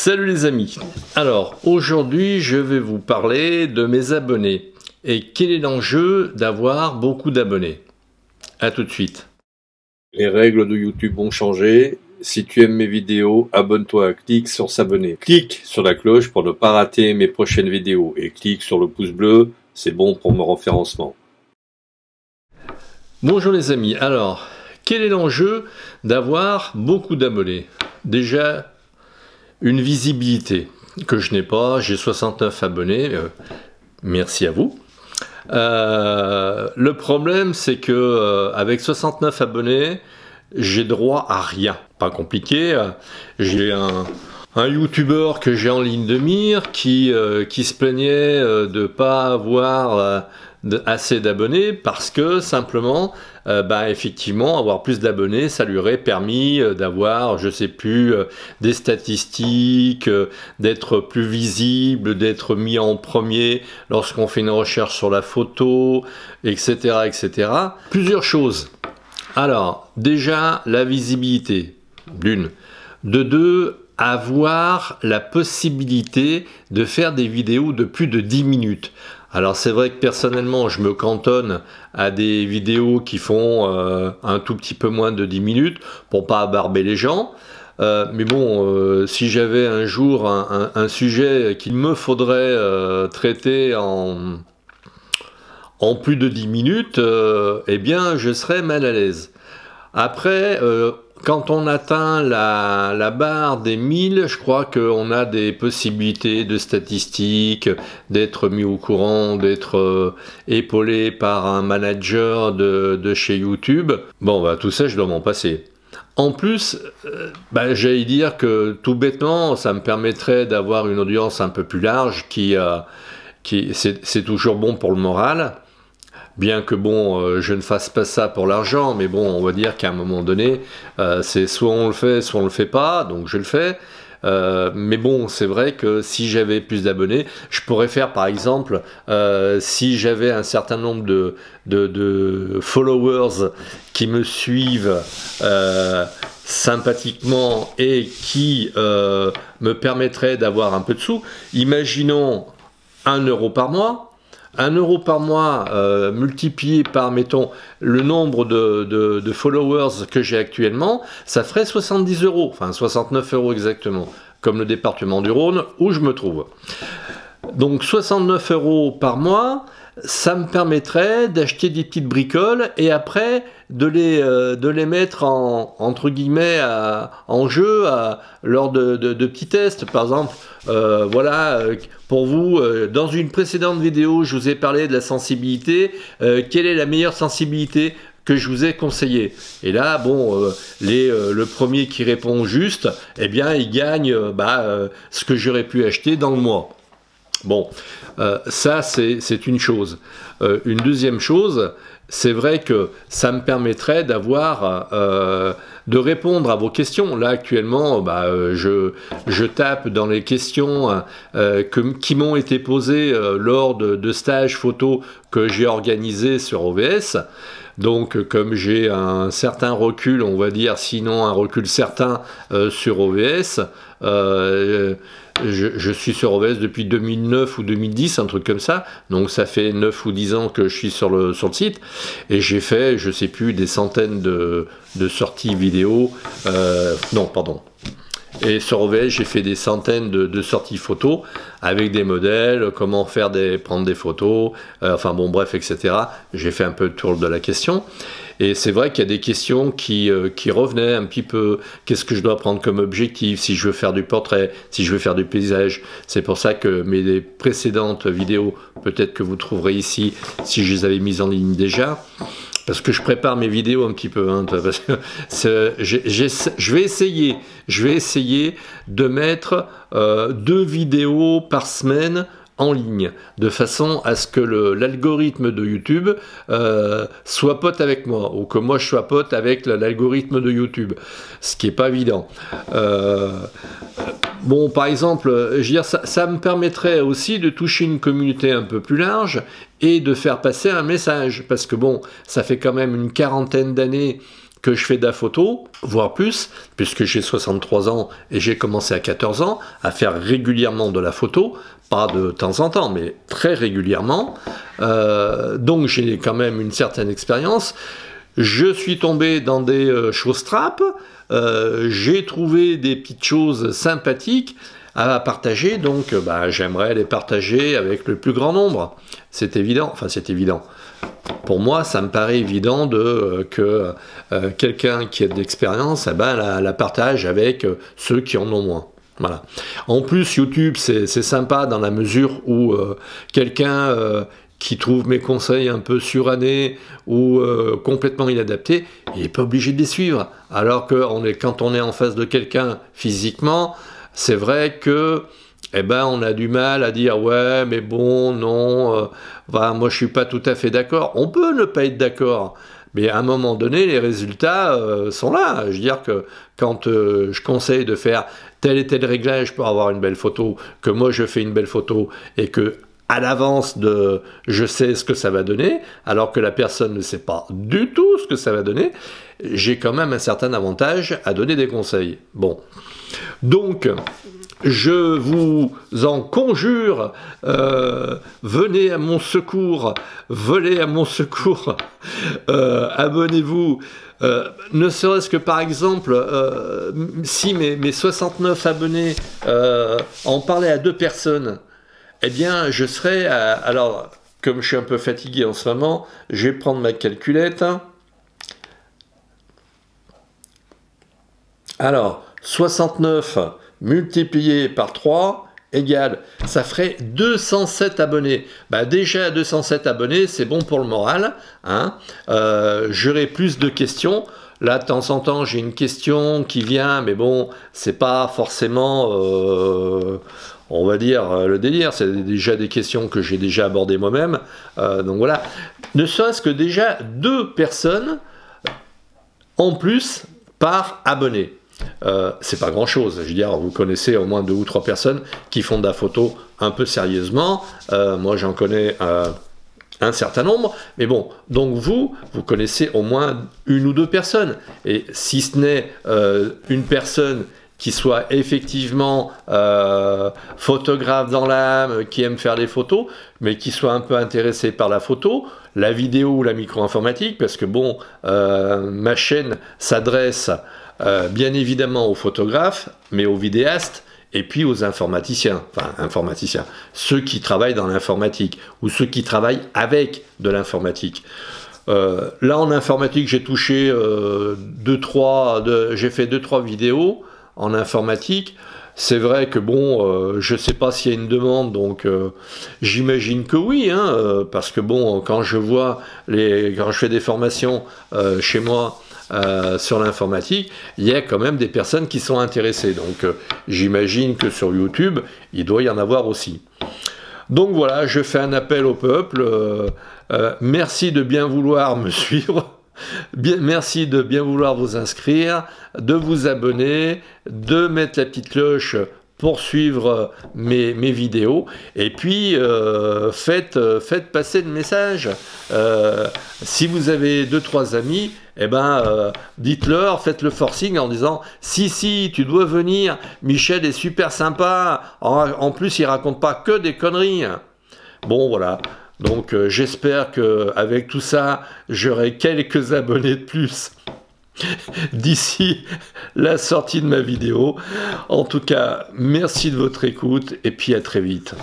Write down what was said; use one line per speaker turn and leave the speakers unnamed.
Salut les amis. Alors aujourd'hui je vais vous parler de mes abonnés et quel est l'enjeu d'avoir beaucoup d'abonnés. A tout de suite. Les règles de YouTube ont changé. Si tu aimes mes vidéos, abonne-toi, clique sur s'abonner. Clique sur la cloche pour ne pas rater mes prochaines vidéos et clique sur le pouce bleu, c'est bon pour mon référencement. Bonjour les amis. Alors, quel est l'enjeu d'avoir beaucoup d'abonnés? Déjà, une visibilité que je n'ai pas, j'ai 69 abonnés, merci à vous. Le problème c'est que avec 69 abonnés, j'ai droit à rien, pas compliqué. J'ai un youtubeur que j'ai en ligne de mire qui se plaignait de pas avoir assez d'abonnés parce que simplement effectivement avoir plus d'abonnés ça lui aurait permis d'avoir je sais plus des statistiques, d'être plus visible, d'être mis en premier lorsqu'on fait une recherche sur la photo, etc., etc. Plusieurs choses. Alors déjà la visibilité d'une, de deux, avoir la possibilité de faire des vidéos de plus de 10 minutes. Alors c'est vrai que personnellement je me cantonne à des vidéos qui font un tout petit peu moins de 10 minutes pour pas barber les gens. Mais bon, si j'avais un jour un sujet qu'il me faudrait traiter en plus de 10 minutes, eh bien je serais mal à l'aise. Après, quand on atteint la barre des 1000, je crois qu'on a des possibilités de statistiques, d'être mis au courant, d'être épaulé par un manager de chez YouTube. Bon, tout ça, je dois m'en passer. En plus, j'allais dire que tout bêtement, ça me permettrait d'avoir une audience un peu plus large c'est toujours bon pour le moral. Bien que bon, je ne fasse pas ça pour l'argent, mais bon, on va dire qu'à un moment donné, c'est soit on le fait, soit on le fait pas, donc je le fais. Mais bon, c'est vrai que si j'avais plus d'abonnés, je pourrais faire par exemple, si j'avais un certain nombre de followers qui me suivent sympathiquement et qui me permettraient d'avoir un peu de sous, imaginons 1 euro par mois. 1 euro par mois multiplié par, mettons, le nombre de followers que j'ai actuellement, ça ferait 70 euros, enfin 69 euros exactement, comme le département du Rhône où je me trouve. Donc 69 euros par mois, ça me permettrait d'acheter des petites bricoles et après de les mettre entre guillemets en jeu lors de petits tests. Par exemple, voilà, pour vous, dans une précédente vidéo, je vous ai parlé de la sensibilité. Quelle est la meilleure sensibilité que je vous ai conseillé? Et là, bon, le premier qui répond juste, eh bien, il gagne ce que j'aurais pu acheter dans le mois. Bon, ça c'est une chose. Une deuxième chose, c'est vrai que ça me permettrait d'avoir, de répondre à vos questions. Là actuellement, je tape dans les questions qui m'ont été posées lors de stages photo que j'ai organisés sur OVS. Donc comme j'ai un certain recul, on va dire, sinon un recul certain sur OVS, je suis sur OVS depuis 2009 ou 2010, un truc comme ça, donc ça fait 9 ou 10 ans que je suis sur le site, et j'ai fait, je sais plus, des centaines de sorties vidéo, non, pardon. Et sur OVS, j'ai fait des centaines de sorties photos avec des modèles, comment prendre des photos, enfin bon bref, etc. J'ai fait un peu le tour de la question. Et c'est vrai qu'il y a des questions qui revenaient un petit peu. Qu'est-ce que je dois prendre comme objectif si je veux faire du portrait, si je veux faire du paysage? C'est pour ça que mes précédentes vidéos, peut-être que vous trouverez ici, si je les avais mises en ligne déjà, parce que je prépare mes vidéos un petit peu, parce que je vais essayer de mettre 2 vidéos par semaine en ligne, de façon à ce que l'algorithme de YouTube soit pote avec moi, ou que moi je sois pote avec l'algorithme de YouTube, ce qui n'est pas évident. Bon, par exemple, je veux dire, ça me permettrait aussi de toucher une communauté un peu plus large et de faire passer un message, parce que bon, ça fait quand même une quarantaine d'années que je fais de la photo, voire plus, puisque j'ai 63 ans et j'ai commencé à 14 ans à faire régulièrement de la photo, pas de temps en temps, mais très régulièrement. Donc j'ai quand même une certaine expérience. Je suis tombé dans des choses trappes, j'ai trouvé des petites choses sympathiques à partager, donc j'aimerais les partager avec le plus grand nombre. C'est évident, enfin c'est évident. Pour moi, ça me paraît évident que quelqu'un qui a de l'expérience la partage avec ceux qui en ont moins. Voilà. En plus, YouTube, c'est sympa dans la mesure où quelqu'un qui trouve mes conseils un peu surannés ou complètement inadaptés, il n'est pas obligé de les suivre. Alors que quand on est en face de quelqu'un physiquement, c'est vrai que on a du mal à dire ouais mais bon non moi je suis pas tout à fait d'accord. On peut ne pas être d'accord, mais à un moment donné les résultats sont là. Je veux dire que quand je conseille de faire tel et tel réglage pour avoir une belle photo, que moi je fais une belle photo et que à l'avance je sais ce que ça va donner, alors que la personne ne sait pas du tout ce que ça va donner, j'ai quand même un certain avantage à donner des conseils. Bon, donc je vous en conjure, venez à mon secours, abonnez-vous, ne serait-ce que par exemple, si mes 69 abonnés en parlaient à 2 personnes, eh bien je serais, alors comme je suis un peu fatigué en ce moment, je vais prendre ma calculette, alors 69 multiplié par 3 égale, ça ferait 207 abonnés. Déjà 207 abonnés, c'est bon pour le moral. Hein. J'aurai plus de questions. Là, de temps en temps, j'ai une question qui vient, mais bon, c'est pas forcément, on va dire, le délire. C'est déjà des questions que j'ai déjà abordées moi-même. Donc voilà. Ne serait-ce que déjà 2 personnes en plus par abonné. C'est pas grand chose, je veux dire, vous connaissez au moins 2 ou 3 personnes qui font de la photo un peu sérieusement, moi j'en connais un certain nombre, mais bon, donc vous connaissez au moins 1 ou 2 personnes, et si ce n'est une personne qui soit effectivement photographe dans l'âme, qui aime faire les photos, mais qui soit un peu intéressé par la photo, la vidéo ou la micro-informatique, parce que bon, ma chaîne s'adresse bien évidemment aux photographes, mais aux vidéastes, et puis aux informaticiens, ceux qui travaillent dans l'informatique, ou ceux qui travaillent avec de l'informatique. Là en informatique, j'ai touché j'ai fait 2-3 vidéos en informatique. C'est vrai que bon, je sais pas s'il y a une demande, donc j'imagine que oui, hein, parce que bon, quand je fais des formations chez moi, sur l'informatique, il y a quand même des personnes qui sont intéressées. Donc j'imagine que sur YouTube, il doit y en avoir aussi. Donc voilà, je fais un appel au peuple. Merci de bien vouloir me suivre. Merci de bien vouloir vous inscrire, de vous abonner, de mettre la petite cloche pour suivre mes vidéos, et puis faites passer le message. Si vous avez 2-3 amis, dites-leur, faites le forcing en disant si tu dois venir, Michel est super sympa, en plus il raconte pas que des conneries. Bon voilà, donc j'espère qu'avec tout ça j'aurai quelques abonnés de plus d'ici la sortie de ma vidéo. En tout cas, merci de votre écoute et puis à très vite.